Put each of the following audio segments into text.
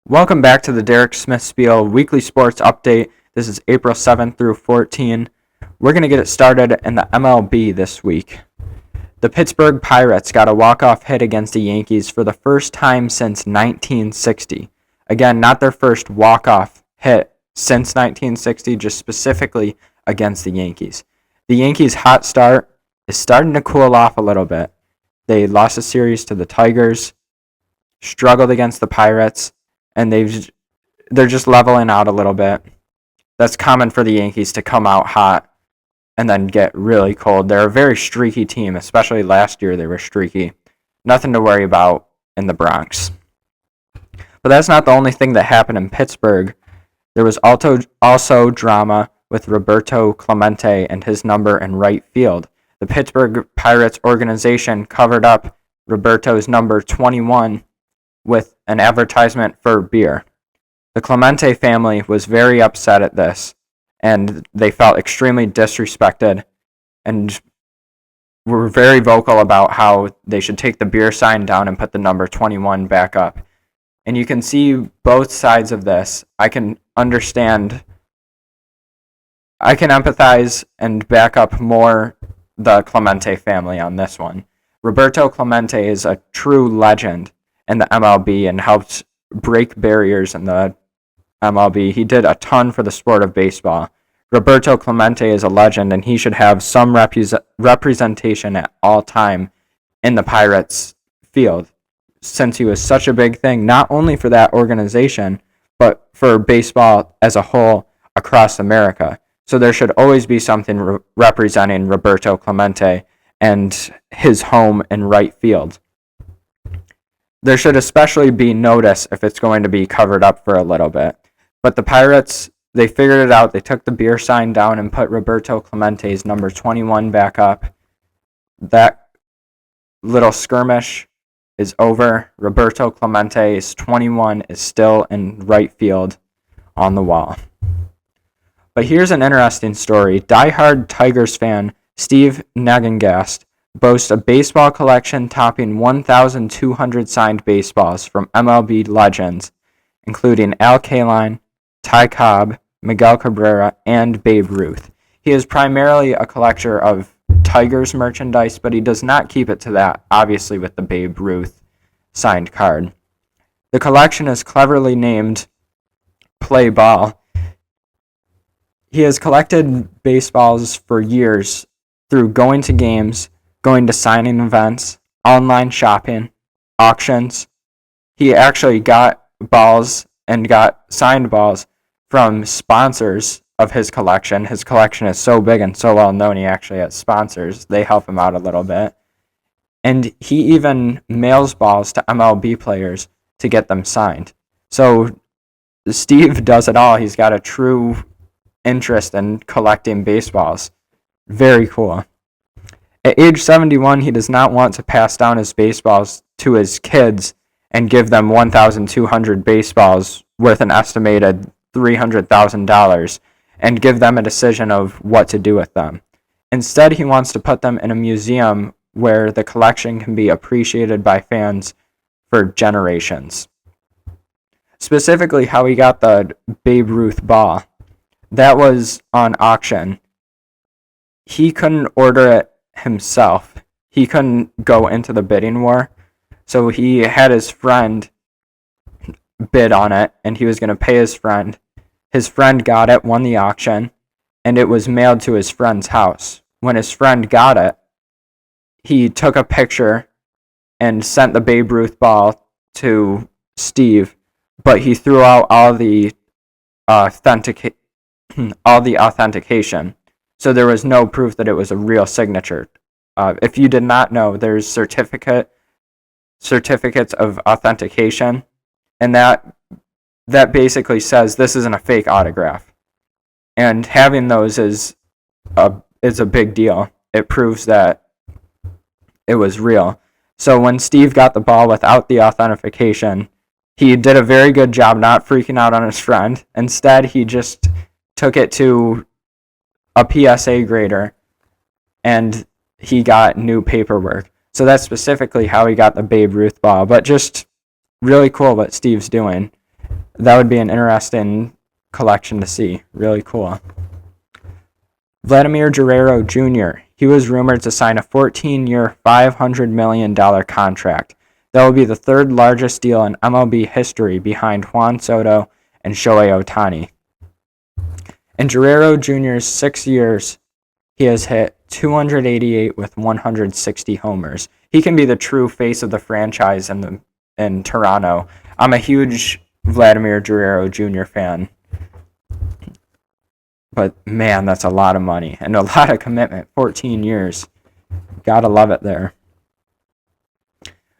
Welcome back to the Derek Smith Spiel weekly sports update. This is April 7th through 14. We're going to get it started in the MLB this week. The Pittsburgh Pirates got a walk-off hit against the Yankees for the first time since 1960. Again, not their first walk-off hit since 1960, just specifically against the Yankees. The Yankees' hot start is starting to cool off a little bit. They lost a series to the Tigers, struggled against the Pirates, and they're just leveling out a little bit. That's common for the Yankees to come out hot and then get really cold. They're a very streaky team, especially last year they were streaky. Nothing to worry about in the Bronx. But that's not the only thing that happened in Pittsburgh. There was also drama with Roberto Clemente and his number in right field. The Pittsburgh Pirates organization covered up Roberto's number 21 with an advertisement for beer. The Clemente family was very upset at this, and they felt extremely disrespected and were very vocal about how they should take the beer sign down and put the number 21 back up. And you can see both sides of this. I can empathize and back up more the Clemente family on this one. Roberto Clemente is a true legend in the MLB and helped break barriers in the MLB. He did a ton for the sport of baseball. Roberto Clemente is a legend, and he should have some representation at all time in the Pirates field, since he was such a big thing, not only for that organization, but for baseball as a whole across America. So there should always be something representing Roberto Clemente and his home in right field. There should especially be notice if it's going to be covered up for a little bit. But the Pirates, they figured it out. They took the beer sign down and put Roberto Clemente's number 21 back up. That little skirmish is over. Roberto Clemente's 21 is still in right field on the wall. But here's an interesting story. Die-hard Tigers fan Steve Nagengast boasts a baseball collection topping 1,200 signed baseballs from MLB legends, including Al Kaline, Ty Cobb, Miguel Cabrera, and Babe Ruth. He is primarily a collector of Tigers merchandise, but he does not keep it to that, obviously with the Babe Ruth signed card. The collection is cleverly named Play Ball. He has collected baseballs for years through going to games, going to signing events, online shopping, auctions. He actually got balls and got signed balls from sponsors of his collection. His collection is so big and so well known, he actually has sponsors. They help him out a little bit. And he even mails balls to MLB players to get them signed. So Steve does it all. He's got a true interest in collecting baseballs. Very cool. At age 71, he does not want to pass down his baseballs to his kids and give them 1,200 baseballs worth an estimated $300,000 and give them a decision of what to do with them. Instead, he wants to put them in a museum where the collection can be appreciated by fans for generations. Specifically, how he got the Babe Ruth ball. That was on auction. He couldn't order it himself. He couldn't go into the bidding war. So he had his friend bid on it, and he was going to pay his friend. His friend got it, won the auction, and it was mailed to his friend's house. When his friend got it, he took a picture and sent the Babe Ruth ball to Steve, but he threw out all the authentication. So there was no proof that it was a real signature. If you did not know, there's certificates of authentication, and that basically says this isn't a fake autograph. And having those is a big deal. It proves that it was real. So when Steve got the ball without the authentication, he did a very good job not freaking out on his friend. Instead, he just took it to a PSA grader, and he got new paperwork. So that's specifically how he got the Babe Ruth ball. But just really cool what Steve's doing. That would be an interesting collection to see. Really cool. Vladimir Guerrero Jr. He was rumored to sign a 14-year, $500 million contract. That will be the third largest deal in MLB history behind Juan Soto and Shohei Ohtani. In Guerrero Jr.'s 6 years, he has hit 288 with 160 homers. He can be the true face of the franchise in Toronto. I'm a huge Vladimir Guerrero Jr. fan. But man, that's a lot of money and a lot of commitment. 14 years. Gotta love it there.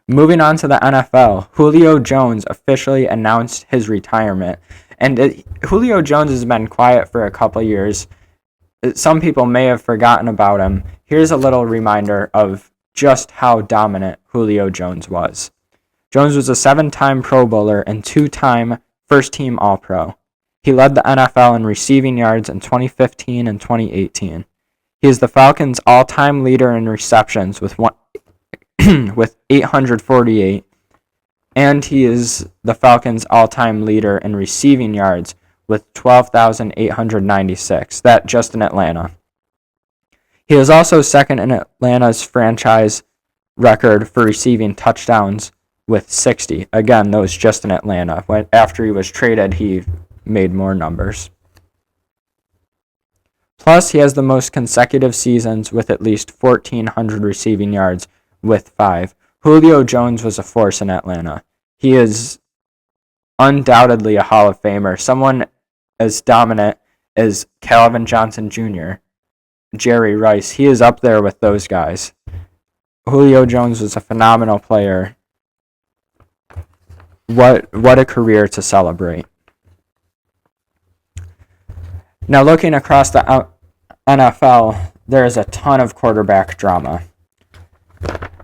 Moving on to the NFL, Julio Jones officially announced his retirement. And Julio Jones has been quiet for a couple years. Some people may have forgotten about him. Here's a little reminder of just how dominant Julio Jones was. Jones was a 7-time Pro Bowler and 2-time first-team All-Pro. He led the NFL in receiving yards in 2015 and 2018. He is the Falcons' all-time leader in receptions with 848, and he is the Falcons' all-time leader in receiving yards with 12,896. That just in Atlanta. He is also second in Atlanta's franchise record for receiving touchdowns with 60. Again, those just in Atlanta. After he was traded, he made more numbers. Plus, he has the most consecutive seasons with at least 1,400 receiving yards with 5. Julio Jones was a force in Atlanta. He is undoubtedly a Hall of Famer, someone as dominant as Calvin Johnson Jr., Jerry Rice. He is up there with those guys. Julio Jones was a phenomenal player. What a career to celebrate. Now, looking across the NFL, there is a ton of quarterback drama.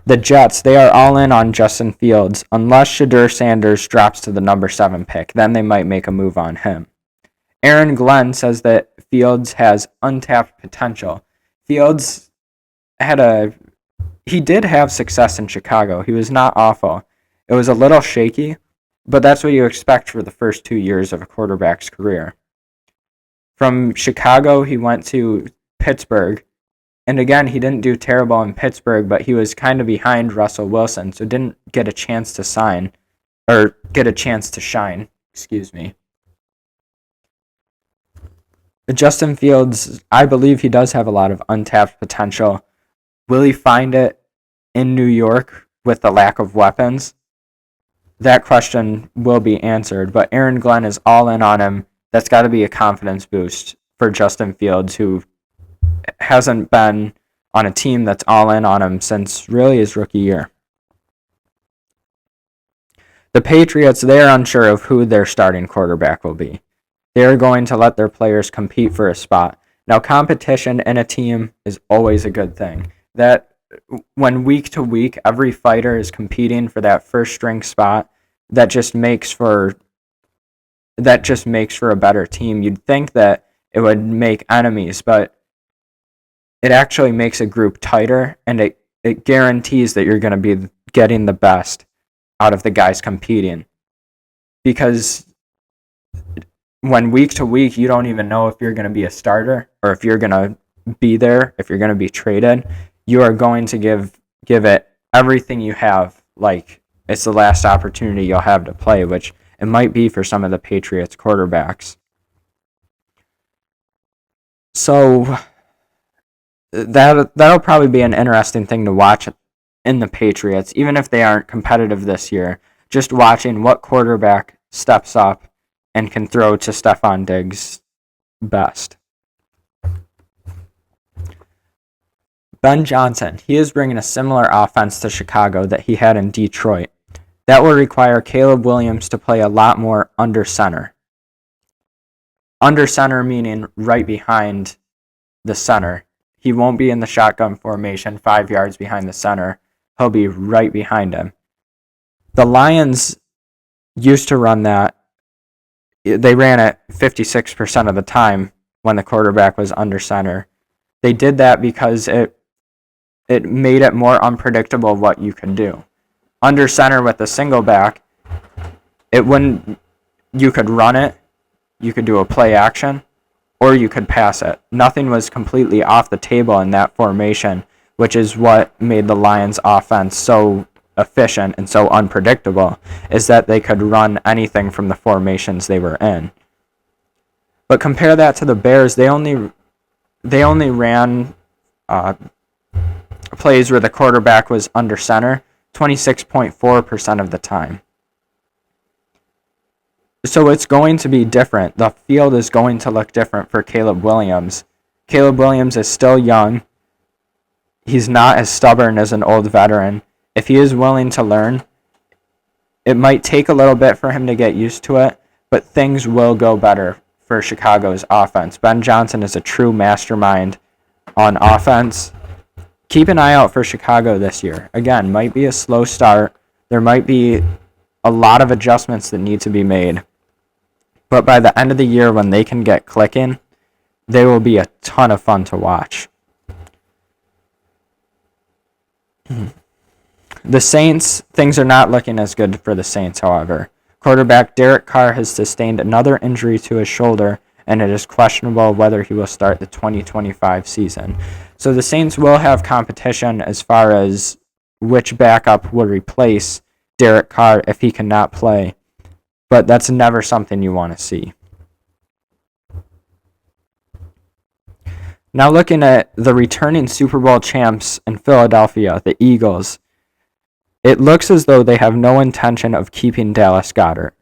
The Jets, they are all in on Justin Fields, unless Shedeur Sanders drops to the number 7 pick. Then they might make a move on him. Aaron Glenn says that Fields has untapped potential. Fields he did have success in Chicago. He was not awful. It was a little shaky, but that's what you expect for the first 2 years of a quarterback's career. From Chicago, he went to Pittsburgh. And again, he didn't do terrible in Pittsburgh, but he was kind of behind Russell Wilson, so didn't get a chance to shine. Justin Fields, I believe he does have a lot of untapped potential. Will he find it in New York with the lack of weapons? That question will be answered, but Aaron Glenn is all in on him. That's got to be a confidence boost for Justin Fields, who hasn't been on a team that's all in on him since really his rookie year. The Patriots, they are unsure of who their starting quarterback will be. They are going to let their players compete for a spot. Now, competition in a team is always a good thing. That when week to week, every fighter is competing for that first string spot, that just makes for a better team. You'd think that it would make enemies, but it actually makes a group tighter, and it guarantees that you're going to be getting the best out of the guys competing. Because when week to week, you don't even know if you're going to be a starter or if you're going to be there, if you're going to be traded, you are going to give it everything you have, like it's the last opportunity you'll have to play, which it might be for some of the Patriots quarterbacks. So that'll probably be an interesting thing to watch in the Patriots, even if they aren't competitive this year. Just watching what quarterback steps up and can throw to Stephon Diggs best. Ben Johnson, he is bringing a similar offense to Chicago that he had in Detroit. That will require Caleb Williams to play a lot more under center. Under center meaning right behind the center. He won't be in the shotgun formation 5 yards behind the center. He'll be right behind him. The Lions used to run that. They ran it 56% of the time when the quarterback was under center. They did that because it made it more unpredictable what you could do. Under center with a single back, it wouldn't you could run it, you could do a play action, or you could pass it. Nothing was completely off the table in that formation, which is what made the Lions' offense so efficient and so unpredictable, is that they could run anything from the formations they were in. But compare that to the Bears. They only ran plays where the quarterback was under center 26.4% of the time. So it's going to be different. The field is going to look different for Caleb Williams. Caleb Williams is still young. He's not as stubborn as an old veteran. If he is willing to learn, it might take a little bit for him to get used to it, but things will go better for Chicago's offense. Ben Johnson is a true mastermind on offense. Keep an eye out for Chicago this year. Again, might be a slow start. There might be a lot of adjustments that need to be made. But by the end of the year, when they can get clicking, they will be a ton of fun to watch. The Saints, things are not looking as good for the Saints, however. Quarterback Derek Carr has sustained another injury to his shoulder, and it is questionable whether he will start the 2025 season. So the Saints will have competition as far as which backup will replace Derek Carr if he cannot play. But that's never something you want to see. Now looking at the returning Super Bowl champs in Philadelphia, the Eagles, it looks as though they have no intention of keeping Dallas Goedert.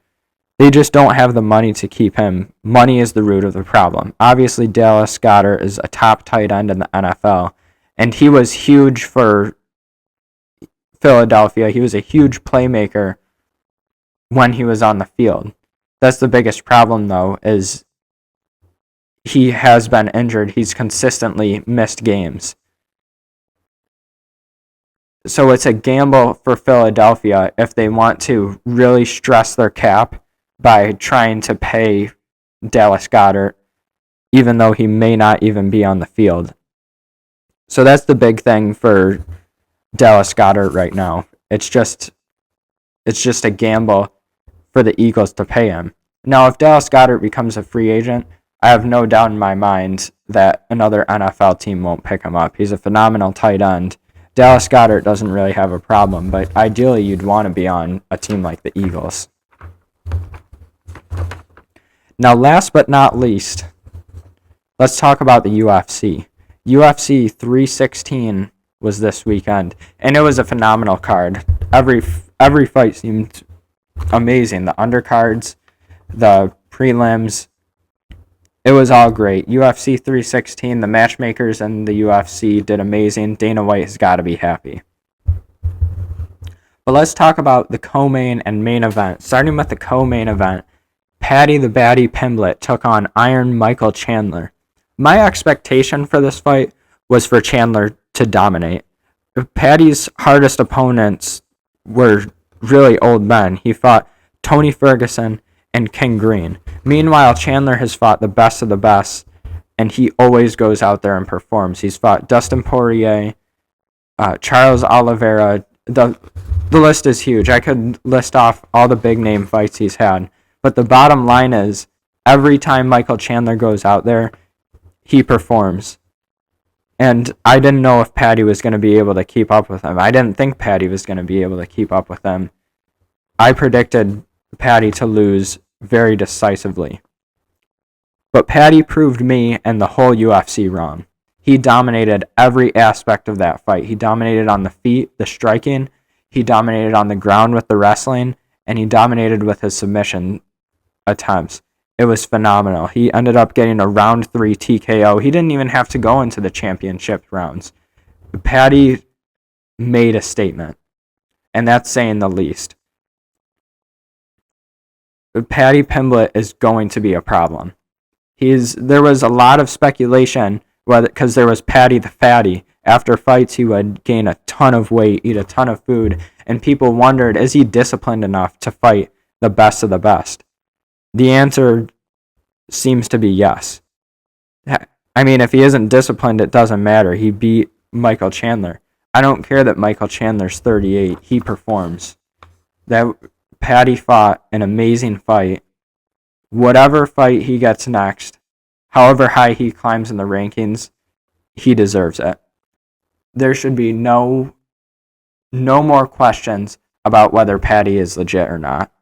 They just don't have the money to keep him. Money is the root of the problem. Obviously, Dallas Goedert is a top tight end in the NFL, and he was huge for Philadelphia. He was a huge playmaker when he was on the field. That's the biggest problem, though, is he has been injured. He's consistently missed games. So it's a gamble for Philadelphia if they want to really stress their cap by trying to pay Dallas Goedert, even though he may not even be on the field. So that's the big thing for Dallas Goedert right now. It's just a gamble for the Eagles to pay him. Now, if Dallas Goedert becomes a free agent, I have no doubt in my mind that another NFL team won't pick him up. He's a phenomenal tight end. Dallas Goedert doesn't really have a problem, but ideally you'd want to be on a team like the Eagles. Now, last but not least, let's talk about the UFC. UFC 316 was this weekend, and it was a phenomenal card. Every fight seemed amazing. The undercards, the prelims, it was all great. UFC 316, the matchmakers and the UFC did amazing. Dana White has got to be happy. But let's talk about the co-main and main event. Starting with the co-main event, Paddy the Baddy Pimblett took on Iron Michael Chandler. My expectation for this fight was for Chandler to dominate. Paddy's hardest opponents were really old men. He fought Tony Ferguson and King Green. Meanwhile, Chandler has fought the best of the best, and he always goes out there and performs. He's fought Dustin Poirier, Charles Oliveira. The list is huge. I could list off all the big name fights he's had. But the bottom line is, every time Michael Chandler goes out there, he performs. And I didn't know if Paddy was going to be able to keep up with him. I didn't think Paddy was going to be able to keep up with him. I predicted Paddy to lose very decisively. But Paddy proved me and the whole UFC wrong. He dominated every aspect of that fight. He dominated on the feet, the striking. He dominated on the ground with the wrestling. And he dominated with his submission attempts. It was phenomenal. He ended up getting a round 3 TKO. He didn't even have to go into the championship rounds. Paddy made a statement, and that's saying the least. Paddy Pimblett is going to be a problem. There was a lot of speculation, because there was Paddy the Fatty. After fights, he would gain a ton of weight, eat a ton of food, and people wondered, is he disciplined enough to fight the best of the best? The answer seems to be yes. I mean, if he isn't disciplined, it doesn't matter. He beat Michael Chandler. I don't care that Michael Chandler's 38. He performs. That Paddy fought an amazing fight, whatever fight he gets next, however high he climbs in the rankings, he deserves it. There should be no more questions about whether Paddy is legit or not.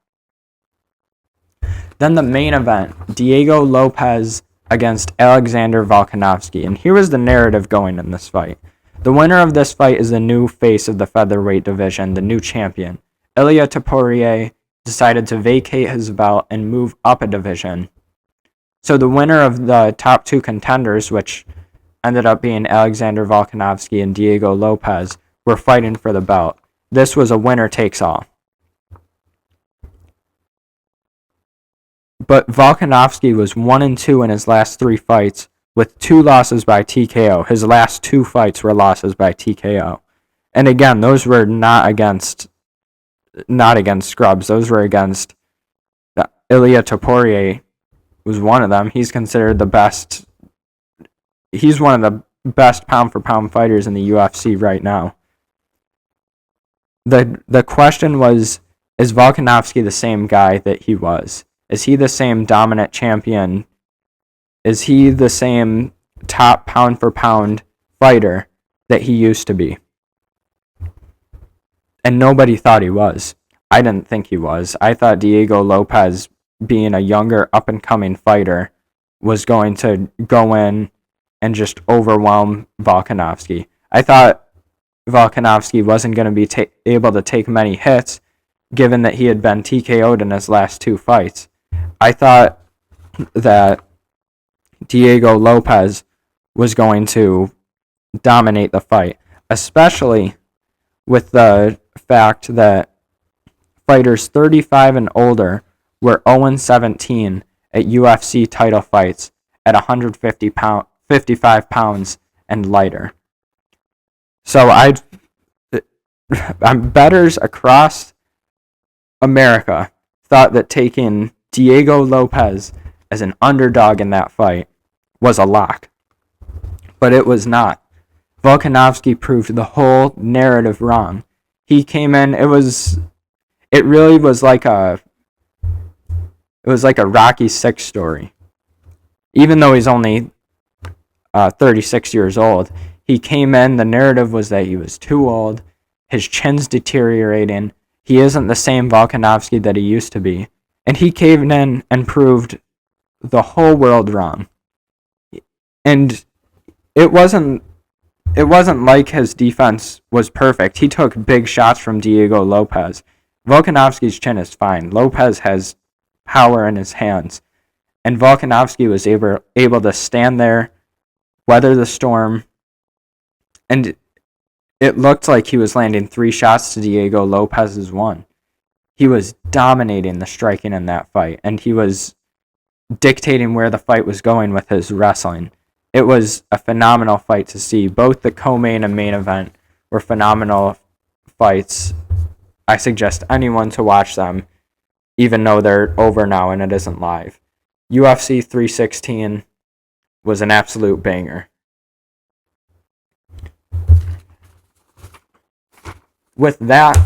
Then the main event, Diego Lopez against Alexander Volkanovski. And here was the narrative going in this fight. The winner of this fight is the new face of the featherweight division, the new champion. Ilia Topuria decided to vacate his belt and move up a division. So the winner of the top two contenders, which ended up being Alexander Volkanovski and Diego Lopez, were fighting for the belt. This was a winner takes all. But Volkanovski was 1-2 in his last 3 fights, with 2 losses by TKO. His last 2 fights were losses by TKO. And again, those were not against scrubs. Those were against Ilia Topuria was one of them. He's considered the best. He's one of the best pound for pound fighters in the UFC right now. The question was, is Volkanovski the same guy that he was? Is he the same dominant champion? Is he the same top pound for pound fighter that he used to be? And nobody thought he was. I didn't think he was. I thought Diego Lopez, being a younger up and coming fighter, was going to go in and just overwhelm Volkanovski. I thought Volkanovski wasn't going to be able to take many hits, given that he had been TKO'd in his last 2 fights. I thought that Diego Lopez was going to dominate the fight, especially with the fact that fighters 35 and older were 0-17 at UFC title fights at 55 pounds and lighter. So bettors across America thought that taking Diego Lopez as an underdog in that fight was a lock. But it was not. Volkanovski proved the whole narrative wrong. He came in, it really was like a Rocky 6 story. Even though he's only 36 years old, he came in, the narrative was that he was too old, his chin's deteriorating, he isn't the same Volkanovski that he used to be. And he caved in and proved the whole world wrong. And it wasn't like his defense was perfect. He took big shots from Diego Lopez. Volkanovski's chin is fine. Lopez has power in his hands. And Volkanovski was able to stand there, weather the storm, and it looked like he was landing 3 shots to Diego Lopez's 1. He was dominating the striking in that fight, and he was dictating where the fight was going with his wrestling. It was a phenomenal fight to see. Both the co-main and main event were phenomenal fights. I suggest anyone to watch them, even though they're over now and it isn't live. UFC 316 was an absolute banger. With that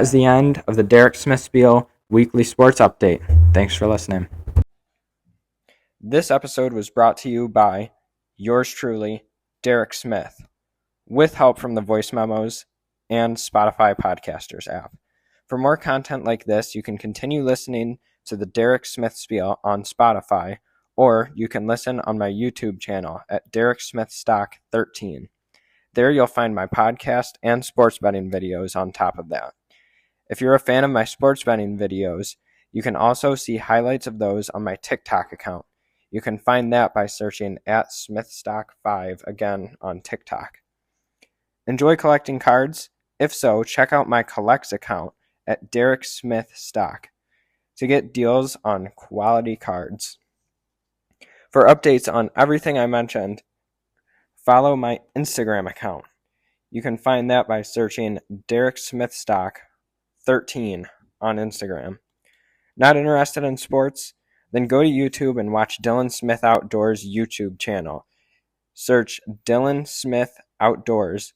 is the end of the Derek Smith Spiel Weekly Sports Update. Thanks for listening. This episode was brought to you by yours truly, Derek Smith, with help from the voice memos and Spotify Podcasters app. For more content like this, you can continue listening to the Derek Smith Spiel on Spotify, or you can listen on my YouTube channel at Derek Smith Stock 13. There you'll find my podcast and sports betting videos on top of that. If you're a fan of my sports betting videos, you can also see highlights of those on my TikTok account. You can find that by searching at SmithStock5 again on TikTok. Enjoy collecting cards? If so, check out my Collects account at Derek Smith Stock to get deals on quality cards. For updates on everything I mentioned, follow my Instagram account. You can find that by searching Derek Smith Stock 13 on Instagram. Not interested in sports? Then go to YouTube and watch Dylan Smith Outdoors YouTube channel. Search Dylan Smith Outdoors,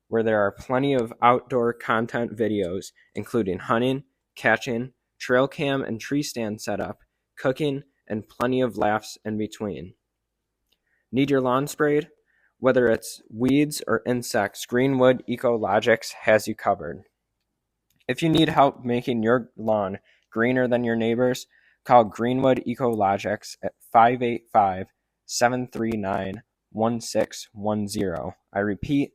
where there are plenty of outdoor content videos, including hunting, catching, trail cam and tree stand setup, cooking, and plenty of laughs in between. Need your lawn sprayed? Whether it's weeds or insects, Greenwood Ecologics has you covered. If you need help making your lawn greener than your neighbors, call Greenwood Ecologics at 585-739-1610. I repeat,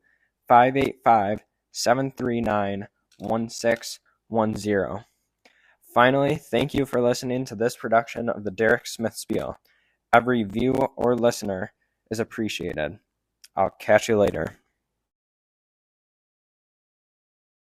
585-739-1610. Finally, thank you for listening to this production of the Derek Smith Spiel. Every view or listener is appreciated. I'll catch you later.